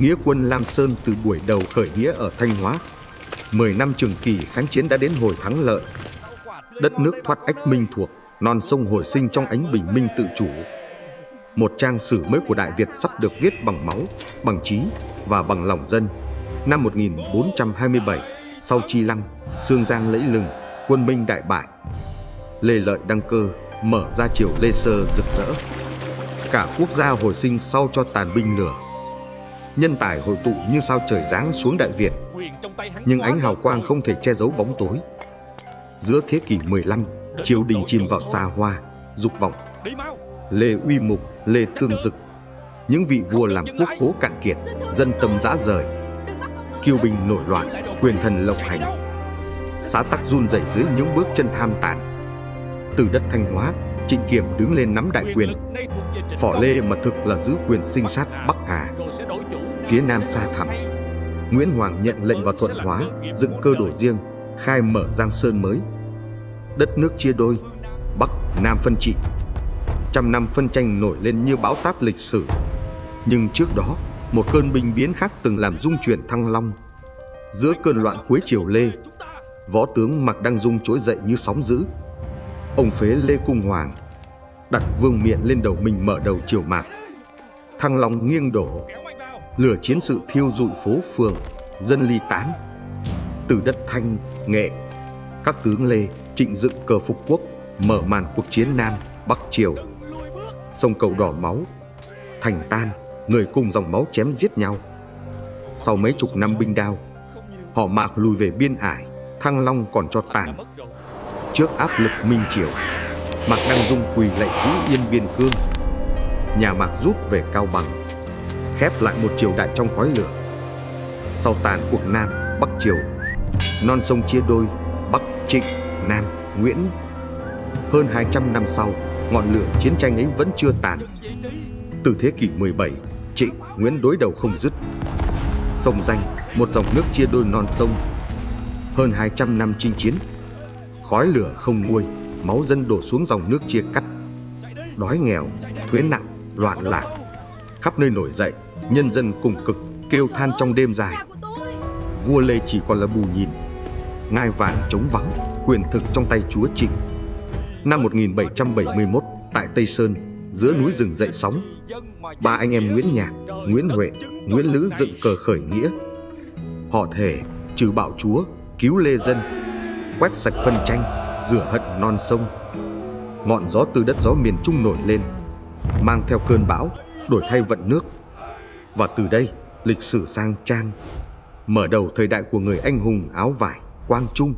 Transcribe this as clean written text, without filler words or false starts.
Nghĩa quân Lam Sơn từ buổi đầu khởi nghĩa ở Thanh Hóa, 10 năm trường kỳ kháng chiến đã đến hồi thắng lợi. Đất nước thoát ách minh thuộc, non sông hồi sinh trong ánh bình minh tự chủ. Một trang sử mới của Đại Việt sắp được viết bằng máu, bằng trí và bằng lòng dân. Năm 1427, sau Chi Lăng, Xương Giang lẫy lừng, quân Minh đại bại, Lê Lợi đăng cơ, mở ra triều Lê Sơ rực rỡ. Cả quốc gia hồi sinh sau cho tàn binh lửa. Nhân tài hội tụ như sao trời giáng xuống Đại Việt, nhưng ánh hào quang không thể che giấu bóng tối. Giữa thế kỷ 15, triều đình chìm vào xa hoa, dục vọng. Lê Uy Mục, Lê Tương Dực, những vị vua làm quốc khố cạn kiệt, dân tâm rã rời. Kiêu binh nổi loạn, quyền thần lộng hành. Xã tắc run rẩy dưới những bước chân tham tàn. Từ đất Thanh Hóa, Trịnh Kiểm đứng lên nắm đại quyền. Phỏ Lê mà thực là giữ quyền sinh sát Bắc Hà. Phía Nam xa thẳm, Nguyễn Hoàng nhận lệnh vào Thuận Hóa, dựng cơ đồ riêng, khai mở Giang Sơn mới. Đất nước chia đôi, Bắc, Nam phân trị. Trăm năm phân tranh nổi lên như bão táp lịch sử. Nhưng trước đó, một cơn binh biến khác từng làm rung chuyển Thăng Long. Giữa cơn loạn cuối triều Lê, võ tướng Mạc Đăng Dung trỗi dậy như sóng dữ. Ông phế Lê Cung Hoàng, đặt vương miện lên đầu mình mở đầu triều Mạc. Thăng Long nghiêng đổ, lửa chiến sự thiêu rụi phố phường, dân ly tán. Từ đất Thanh, Nghệ, các tướng Lê, Trịnh dựng cờ phục quốc, mở màn cuộc chiến Nam, Bắc triều. Sông Cầu đỏ máu, thành tan, người cùng dòng máu chém giết nhau. Sau mấy chục năm binh đao, họ Mạc lùi về biên ải, Thăng Long còn cho tàn. Trước áp lực Minh triều, Mạc Đăng Dung quỳ lạy giữ yên biên cương. Nhà Mạc rút về Cao Bằng, khép lại một triều đại trong khói lửa. Sau tàn cuộc Nam, Bắc triều, non sông chia đôi, Bắc Trịnh, Nam Nguyễn. Hơn 200 năm sau, ngọn lửa chiến tranh ấy vẫn chưa tàn. Từ thế kỷ 17, Trịnh, Nguyễn đối đầu không dứt. Sông Danh, một dòng nước chia đôi non sông. Hơn 200 năm chinh chiến, khói lửa không nguôi, máu dân đổ xuống dòng nước chia cắt. Đói nghèo, thuế nặng, loạn lạc, khắp nơi nổi dậy, nhân dân cùng cực kêu than trong đêm dài. Vua Lê chỉ còn là bù nhìn, ngai vàng trống vắng, quyền thực trong tay chúa Trịnh. Năm 1771, tại Tây Sơn, giữa núi rừng dậy sóng, ba anh em Nguyễn Nhạc, Nguyễn Huệ, Nguyễn Lữ dựng cờ khởi nghĩa. Họ thề trừ bạo chúa, cứu lê dân, quét sạch phân tranh, rửa hận non sông. Ngọn gió từ đất gió miền Trung nổi lên, mang theo cơn bão, đổi thay vận nước. Và từ đây, lịch sử sang trang, mở đầu thời đại của người anh hùng áo vải Quang Trung.